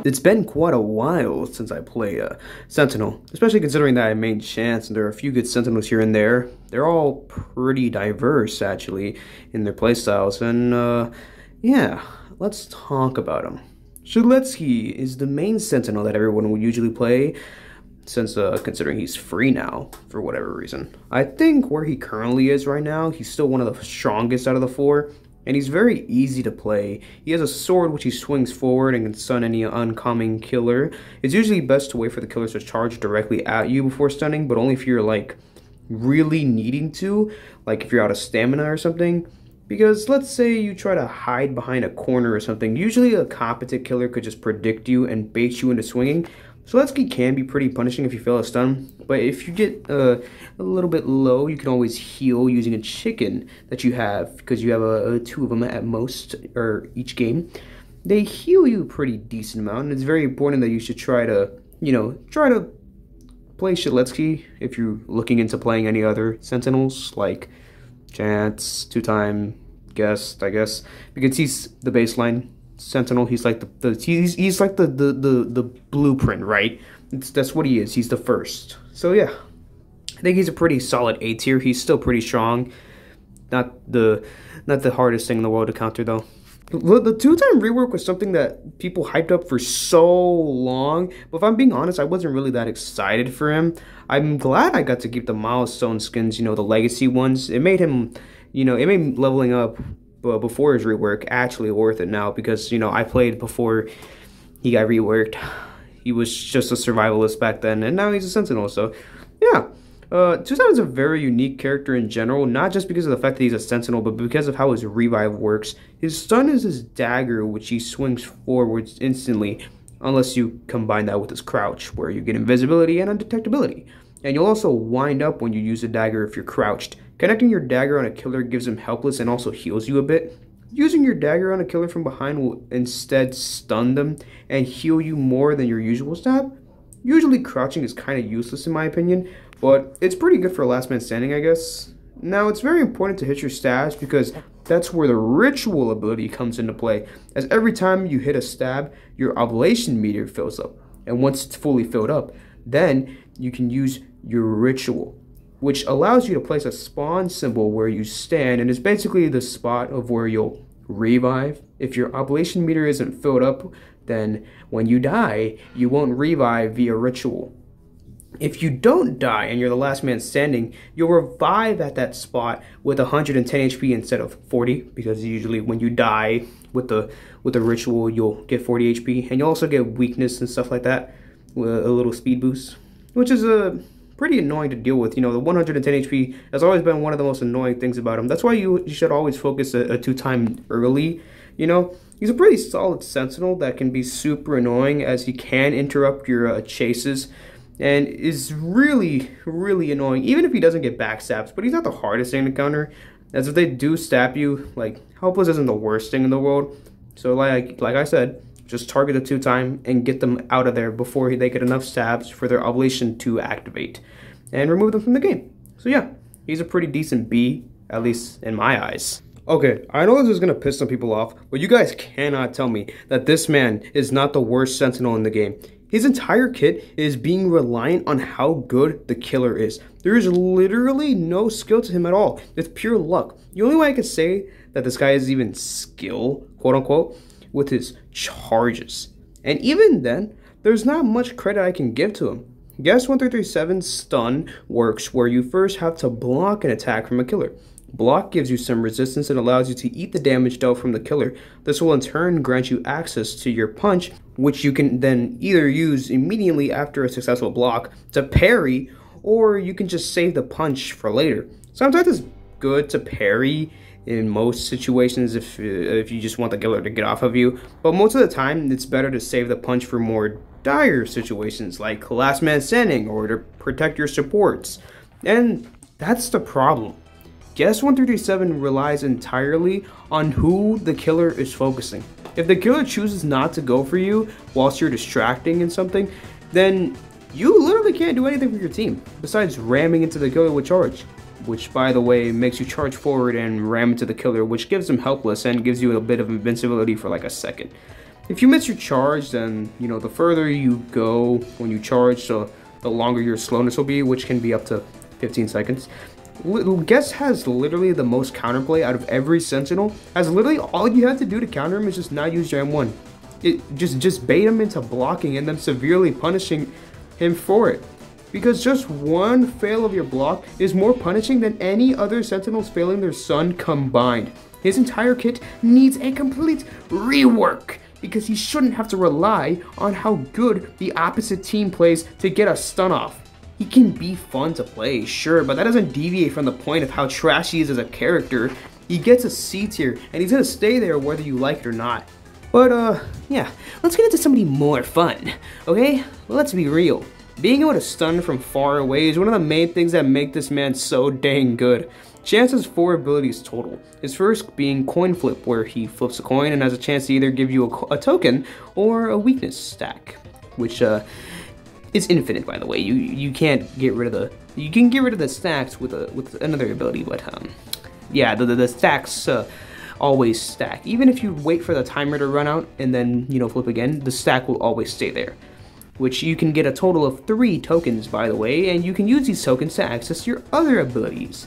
It's been quite a while since I played Sentinel, especially considering that I made Chance and there are a few good Sentinels here and there. They're all pretty diverse, actually, in their playstyles, and yeah, let's talk about them. Shuletsky is the main Sentinel that everyone will usually play, since considering he's free now, for whatever reason. I think where he currently is right now, he's still one of the strongest out of the four, and he's very easy to play. He has a sword which he swings forward and can stun any oncoming killer. It's usually best to wait for the killers to charge directly at you before stunning, but only if you're like really needing to, like if you're out of stamina or something. Because let's say you try to hide behind a corner or something, usually a competent killer could just predict you and bait you into swinging. Soletsky can be pretty punishing if you fail a stun, but if you get a little bit low, you can always heal using a chicken that you have, because you have two of them at most, or each game. They heal you a pretty decent amount, and it's very important that you should try to, play Soletsky if you're looking into playing any other Sentinels, like Chance, two-time Guest, I guess, because he's the baseline Sentinel. He's like he's like the blueprint, right? That's what he is. He's the first. So yeah, I think he's a pretty solid A tier. He's still pretty strong. Not the hardest thing in the world to counter though. The two-time rework was something that people hyped up for so long, but if I'm being honest, I wasn't really that excited for him. I'm glad I got to keep the milestone skins, the legacy ones. It made him, it made leveling up before his rework actually worth it now, because I played before he got reworked. He was just a survivalist back then, and now he's a Sentinel. So yeah, Tucson is a very unique character in general, not just because of the fact that he's a Sentinel, but because of how his revive works. His stun is his dagger, which he swings forwards instantly, unless you combine that with his crouch, where you get invisibility and undetectability. And you'll also wind up when you use a dagger if you're crouched. Connecting your dagger on a killer gives him helpless and also heals you a bit. Using your dagger on a killer from behind will instead stun them and heal you more than your usual stab. Usually crouching is kind of useless in my opinion, but it's pretty good for last man standing, I guess. Now, it's very important to hit your stabs because that's where the ritual ability comes into play, as every time you hit a stab, your oblation meter fills up. And once it's fully filled up, then you can use your ritual, which allows you to place a spawn symbol where you stand, and it's basically the spot of where you'll revive. If your oblation meter isn't filled up, then when you die, you won't revive via ritual. If you don't die and you're the last man standing, you'll revive at that spot with 110 HP instead of 40, because usually when you die with the ritual, you'll get 40 HP, and you'll also get weakness and stuff like that, with a little speed boost, which is pretty annoying to deal with. The 110 HP has always been one of the most annoying things about him. That's why you should always focus a two-time early. He's a pretty solid Sentinel that can be super annoying, as he can interrupt your chases, and is really, really annoying, even if he doesn't get backstabs. But he's not the hardest thing to counter, as if they do stab you, like, helpless isn't the worst thing in the world. So like I said, just target the two-time and get them out of there before they get enough stabs for their oblation to activate, and remove them from the game. So yeah, he's a pretty decent B, at least in my eyes. Okay, I know this is going to piss some people off, but you guys cannot tell me that this man is not the worst Sentinel in the game. His entire kit is being reliant on how good the killer is. There is literally no skill to him at all. It's pure luck. The only way I could say that this guy is even skill, quote unquote, with his charges. And even then, there's not much credit I can give to him. Guess 1337's stun works where you first have to block an attack from a killer. Block gives you some resistance and allows you to eat the damage dealt from the killer. This will in turn grant you access to your punch, which you can then either use immediately after a successful block to parry, or you can just save the punch for later. Sometimes it's good to parry in most situations if you just want the killer to get off of you, but most of the time it's better to save the punch for more dire situations like last man standing or to protect your supports. And that's the problem. Guess 1337 relies entirely on who the killer is focusing. If the killer chooses not to go for you whilst you're distracting in something, then you literally can't do anything for your team besides ramming into the killer with charge, which by the way makes you charge forward and ram into the killer, which gives him helpless and gives you a bit of invincibility for like a second. If you miss your charge, then, you know, the further you go when you charge, so the longer your slowness will be, which can be up to 15 seconds. Guess has literally the most counterplay out of every Sentinel. As literally all you have to do to counter him is just not use your M1. Just bait him into blocking and then severely punishing him for it. Because just one fail of your block is more punishing than any other Sentinels failing their Sun combined. His entire kit needs a complete rework, because he shouldn't have to rely on how good the opposite team plays to get a stun off. He can be fun to play, sure, but that doesn't deviate from the point of how trash he is as a character. He gets a C tier, and he's gonna stay there whether you like it or not. But yeah, let's get into somebody more fun, okay? Let's be real. Being able to stun from far away is one of the main things that make this man so dang good. Chance has 4 abilities total. His first being coin flip, where he flips a coin and has a chance to either give you a token or a weakness stack, which is infinite, by the way. You can't get rid of you can get rid of the stacks with another ability, but yeah, the stacks always stack. Even if you wait for the timer to run out and then, you know, flip again, the stack will always stay there. Which you can get a total of 3 tokens, by the way, and you can use these tokens to access your other abilities.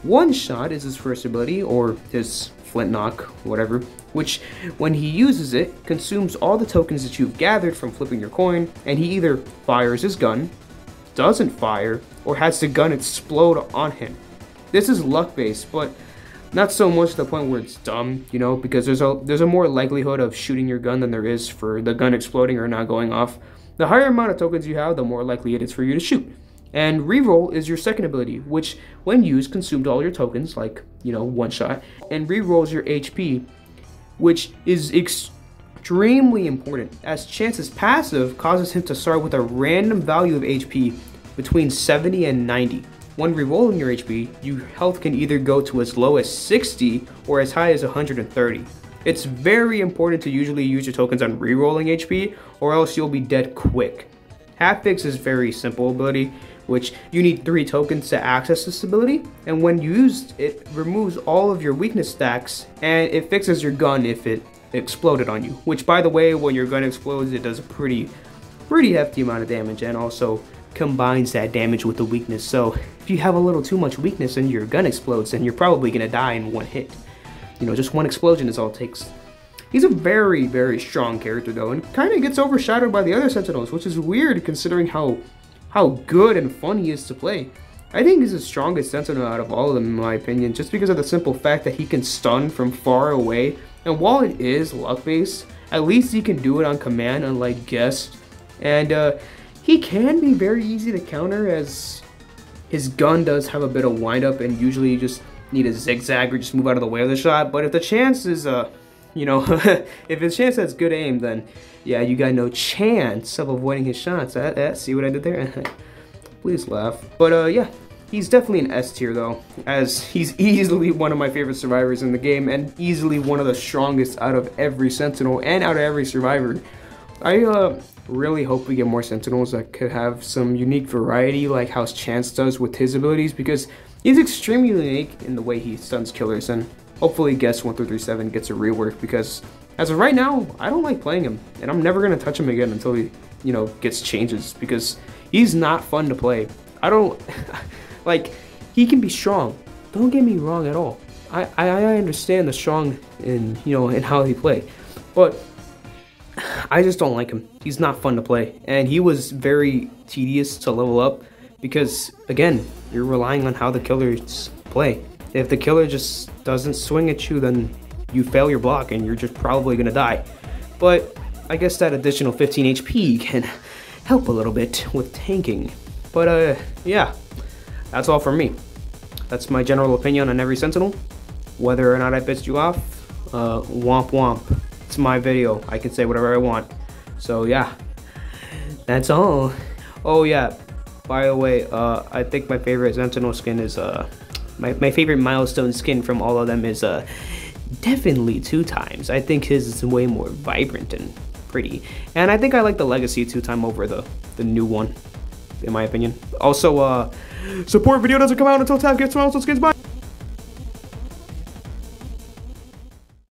One Shot is his first ability, or his Flint Knock, whatever, which when he uses it, consumes all the tokens that you've gathered from flipping your coin, and he either fires his gun, doesn't fire, or has the gun explode on him. This is luck based, but not so much to the point where it's dumb, you know, because there's a more likelihood of shooting your gun than there is for the gun exploding or not going off. The higher amount of tokens you have, the more likely it is for you to shoot. And reroll is your second ability, which when used consumed all your tokens, like, you know, One Shot, and rerolls your HP, which is extremely important, as Chance's passive causes him to start with a random value of HP between 70 and 90. When rerolling your HP, your health can either go to as low as 60 or as high as 130. It's very important to usually use your tokens on rerolling HP, or else you'll be dead quick. Half Fix is very simple ability, which you need 3 tokens to access this ability, and when used, it removes all of your weakness stacks, and it fixes your gun if it exploded on you. Which, by the way, when your gun explodes, it does a pretty hefty amount of damage, and also combines that damage with the weakness. So if you have a little too much weakness and your gun explodes, then you're probably gonna die in one hit. You know, just one explosion is all it takes. He's a very, very strong character though, and kind of gets overshadowed by the other Sentinels, which is weird considering how good and fun he is to play. I think he's the strongest Sentinel out of all of them in my opinion, just because of the simple fact that he can stun from far away, and while it is luck based, at least he can do it on command, unlike Guest. And he can be very easy to counter, as his gun does have a bit of wind up, and usually you just need a zigzag or just move out of the way of the shot. But if the chance is you know, if his chance has good aim, then yeah, you got no chance of avoiding his shots. See what I did there? Please laugh. But yeah, he's definitely an S tier though, as he's easily one of my favorite survivors in the game, and easily one of the strongest out of every Sentinel and out of every survivor. I really hope we get more Sentinels that could have some unique variety, like how Chance does with his abilities, because he's extremely unique in the way he stuns killers, and hopefully Guest 1337 gets a rework, because as of right now, I don't like playing him, and I'm never going to touch him again until he, you know, gets changes, because he's not fun to play. I don't, like, he can be strong, don't get me wrong at all. I understand the strong in, you know, in how he play, but I just don't like him. He's not fun to play, and he was very tedious to level up, because again, you're relying on how the killers play. If the killer just doesn't swing at you, then you fail your block and you're just probably gonna die. But I guess that additional 15 HP can help a little bit with tanking. But yeah, that's all from me. That's my general opinion on every Sentinel. Whether or not I pissed you off, womp womp. It's my video, I can say whatever I want. So yeah, that's all. Oh yeah, by the way, I think my favorite Sentinel skin is, my favorite milestone skin from all of them is definitely 2x. I think his is way more vibrant and pretty. And I think I like the Legacy 2x over the new one, in my opinion. Also, support video doesn't come out until Tab gets milestone skins. Bye!